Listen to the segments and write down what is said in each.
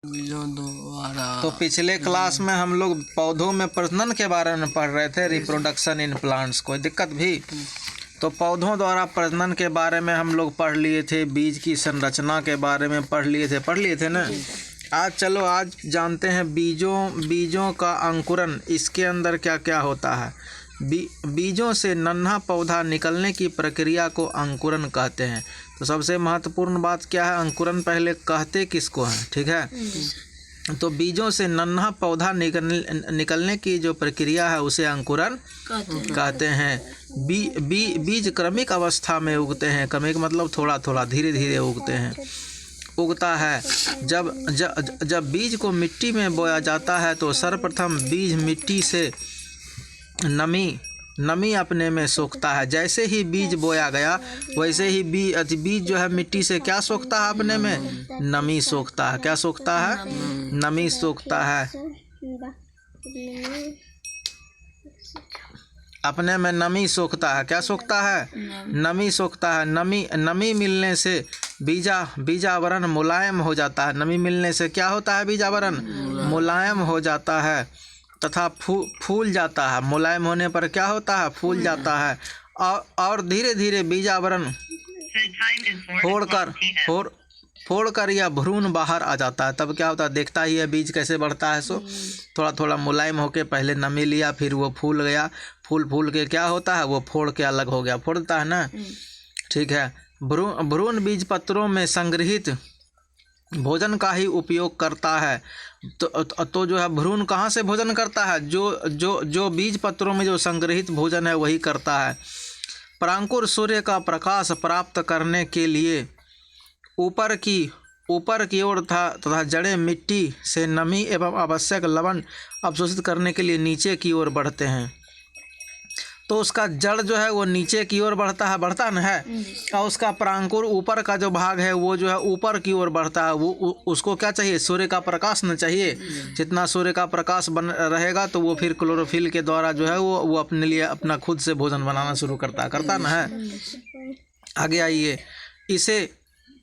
बीजों द्वारा। तो पिछले क्लास में हम लोग पौधों में प्रजनन के बारे में पढ़ रहे थे, रिप्रोडक्शन इन प्लांट्स। कोई दिक्कत भी? तो पौधों द्वारा प्रजनन के बारे में हम लोग पढ़ लिए थे, बीज की संरचना के बारे में पढ़ लिए थे ना। आज जानते हैं बीजों का अंकुरन, इसके अंदर क्या क्या होता है। बीजों से नन्हा पौधा निकलने की प्रक्रिया को अंकुरन कहते हैं। तो सबसे महत्वपूर्ण बात क्या है, अंकुरन पहले कहते किसको हैं, ठीक है। तो बीजों से नन्हा पौधा निकलने की जो प्रक्रिया है उसे अंकुरन कहते हैं। बीज क्रमिक अवस्था में उगते हैं। क्रमिक मतलब थोड़ा थोड़ा धीरे धीरे उगता है। जब बीज को मिट्टी में बोया जाता है तो सर्वप्रथम बीज मिट्टी से नमी अपने में सोखता है। जैसे ही बीज बोया गया वैसे ही बीज जो है मिट्टी से क्या सोखता है, अपने में नमी सोखता है। क्या सोखता है? नमी सोखता है। अपने में नमी सोखता है। क्या सोखता है? नमी सोखता है। नमी मिलने से बीजावरण मुलायम हो जाता है। नमी मिलने से क्या होता है? बीजावरण मुलायम हो जाता है तथा फूल जाता है। मुलायम होने पर क्या होता है? फूल जाता है। और धीरे धीरे बीजावरण फोड़कर या भ्रूण बाहर आ जाता है। तब क्या होता है? देखता ही है बीज कैसे बढ़ता है। सो थोड़ा थोड़ा मुलायम होके पहले नमी लिया, फिर वो फूल गया। फूल के क्या होता है? वो फोड़ के अलग हो गया। फोड़ता है ना, ठीक है। भ्रूण बीज पत्रों में संग्रहित भोजन का ही उपयोग करता है। तो जो है भ्रूण कहाँ से भोजन करता है? जो बीज पत्रों में जो संग्रहित भोजन है वही करता है। परांकुर सूर्य का प्रकाश प्राप्त करने के लिए ऊपर की ओर तथा जड़ें मिट्टी से नमी एवं आवश्यक लवण अवशोषित करने के लिए नीचे की ओर बढ़ते हैं। तो उसका जड़ जो है वो नीचे की ओर बढ़ता न है। और उसका परांकुर ऊपर का जो भाग है वो जो है ऊपर की ओर बढ़ता है। वो उसको क्या चाहिए? सूर्य का प्रकाश न चाहिए। जितना सूर्य का प्रकाश बन रहेगा तो वो फिर क्लोरोफिल के द्वारा जो है वो अपने लिए अपना खुद से भोजन बनाना शुरू करता न है। आगे आइए।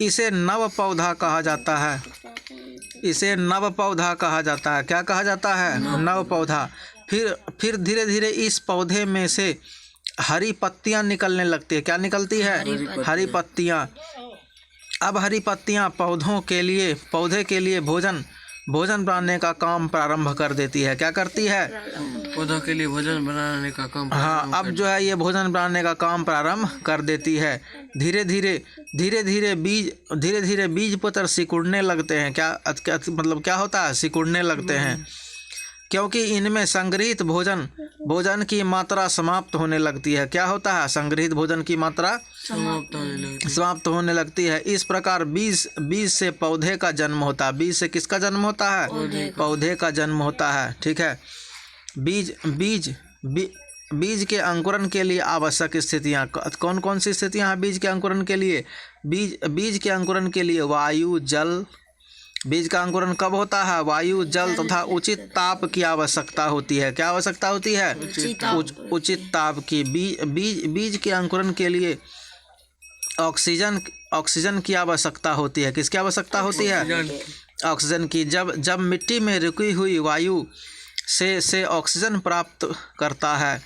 इसे नव पौधा कहा जाता है। इसे नव पौधा कहा जाता है। क्या कहा जाता है? नव पौधा। फिर धीरे धीरे इस पौधे में से हरी पत्तियां निकलने लगती है। क्या निकलती है? हरी पत्तियां। अब हरी पत्तियां पौधे के लिए भोजन बनाने का काम प्रारंभ कर देती है। क्या करती है? पौधों के लिए भोजन बनाने का काम। हाँ, अब जो है ये भोजन बनाने का काम प्रारंभ कर देती है। धीरे धीरे बीज पत्र सिकुड़ने लगते हैं। क्या मतलब क्या होता है? सिकुड़ने लगते हैं, क्योंकि इनमें संग्रहित भोजन की मात्रा समाप्त होने लगती है। क्या होता है? संग्रहित भोजन की मात्रा समाप्त होने लगती है। इस प्रकार बीज से पौधे का जन्म होता है। बीज से किसका जन्म होता है? पौधे का जन्म होता है, ठीक है। बीज के अंकुरन के लिए आवश्यक स्थितियाँ कौन कौन सी स्थितियाँ हैं बीज के अंकुरन के लिए? बीज के अंकुरन के लिए वायु, जल। बीज का अंकुरन कब होता है? वायु, जल तथा उचित ताप की आवश्यकता होती है। क्या आवश्यकता होती है? उचित ताप की। बीज के अंकुरन के लिए ऑक्सीजन की आवश्यकता होती है। किसकी आवश्यकता होती है? ऑक्सीजन की। जब मिट्टी में रुकी हुई वायु से ऑक्सीजन प्राप्त करता है।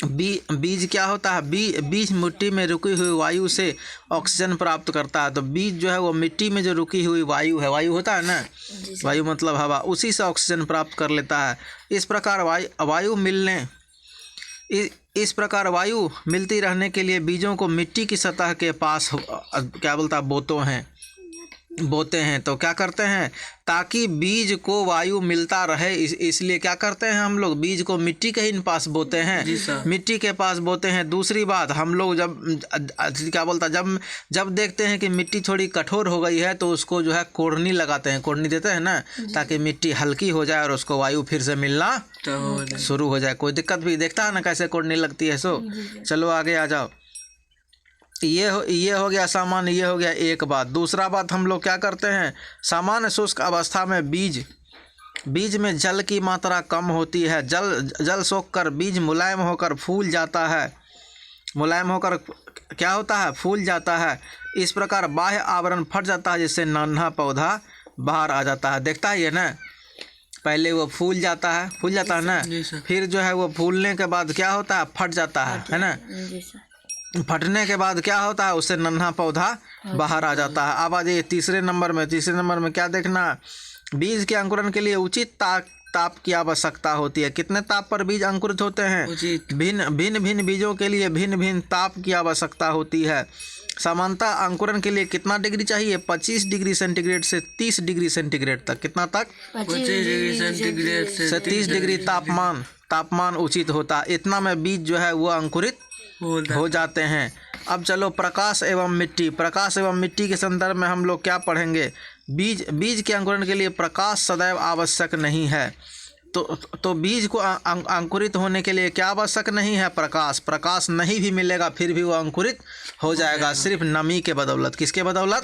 बीज क्या होता है? बीज मिट्टी में रुकी हुई वायु से ऑक्सीजन प्राप्त करता है। तो बीज जो है वो मिट्टी में जो रुकी हुई वायु है, वायु होता है ना, वायु मतलब हवा, उसी से ऑक्सीजन प्राप्त कर लेता है। इस प्रकार वायु मिलती रहने के लिए बीजों को मिट्टी की सतह के पास बोते हैं। तो क्या करते हैं? ताकि बीज को वायु मिलता रहे, इसलिए क्या करते हैं हम लोग? बीज को मिट्टी के ही पास बोते हैं। मिट्टी के पास बोते हैं। दूसरी बात, हम लोग जब देखते हैं कि मिट्टी थोड़ी कठोर हो गई है तो उसको जो है कोड़नी लगाते हैं, कोड़नी देते हैं ना, ताकि मिट्टी हल्की हो जाए और उसको वायु फिर से मिलना शुरू हो जाए। कोई दिक्कत भी? देखता है ना कैसे कोड़नी लगती है। सो चलो आगे आ जाओ। ये हो गया सामान्य, ये हो गया एक बात। दूसरा बात, हम लोग क्या करते हैं? सामान्य शुष्क अवस्था में बीज में जल की मात्रा कम होती है। जल सोखकर बीज मुलायम होकर फूल जाता है। मुलायम होकर क्या होता है? फूल जाता है। इस प्रकार बाह्य आवरण फट जाता है, जिससे नन्हा पौधा बाहर आ जाता है। देखता ही है ना, पहले वो फूल जाता है ना, जी सर। फिर जो है वो फूलने के बाद क्या होता है, फट जाता है ना। जी सर। फटने के बाद क्या होता है, उससे नन्हा पौधा बाहर आ जाता है। अब आ जाइए तीसरे नंबर में क्या देखना, बीज के अंकुरण के लिए उचित ताप की आवश्यकता होती है। कितने ताप पर बीज अंकुरित होते हैं? उचित। भिन्न बीजों के लिए भिन्न ताप की आवश्यकता होती है। सामान्यतः अंकुरण के लिए कितना डिग्री चाहिए? 25 डिग्री सेंटीग्रेड से 30 डिग्री सेंटीग्रेड तक। कितना तक? 25 डिग्री सेंटीग्रेड से 30 डिग्री तापमान उचित होता है। इतना में बीज जो है वो अंकुरित हो जाते हैं। अब चलो प्रकाश एवं मिट्टी के संदर्भ में हम लोग क्या पढ़ेंगे? बीज के अंकुरण के लिए प्रकाश सदैव आवश्यक नहीं है। तो बीज को अंकुरित होने के लिए क्या आवश्यक नहीं है? प्रकाश नहीं भी मिलेगा फिर भी वो अंकुरित हो जाएगा, सिर्फ नमी के बदौलत। किसके बदौलत?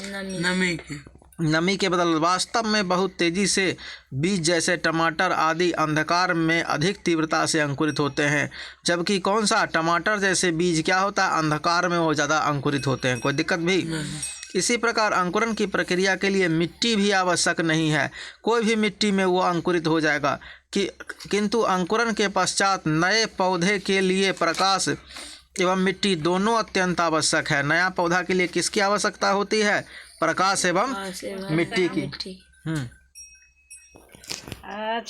नमी के बदौलत। वास्तव में बहुत तेजी से बीज जैसे टमाटर आदि अंधकार में अधिक तीव्रता से अंकुरित होते हैं, जबकि कौन सा? टमाटर जैसे बीज क्या होता है, अंधकार में वो ज़्यादा अंकुरित होते हैं। कोई दिक्कत भी? इसी प्रकार अंकुरण की प्रक्रिया के लिए मिट्टी भी आवश्यक नहीं है, कोई भी मिट्टी में वो अंकुरित हो जाएगा। किंतु अंकुरण के पश्चात नए पौधे के लिए प्रकाश एवं मिट्टी दोनों अत्यंत आवश्यक है। नया पौधा के लिए किसकी आवश्यकता होती है? प्रकाश एवं मिट्टी की।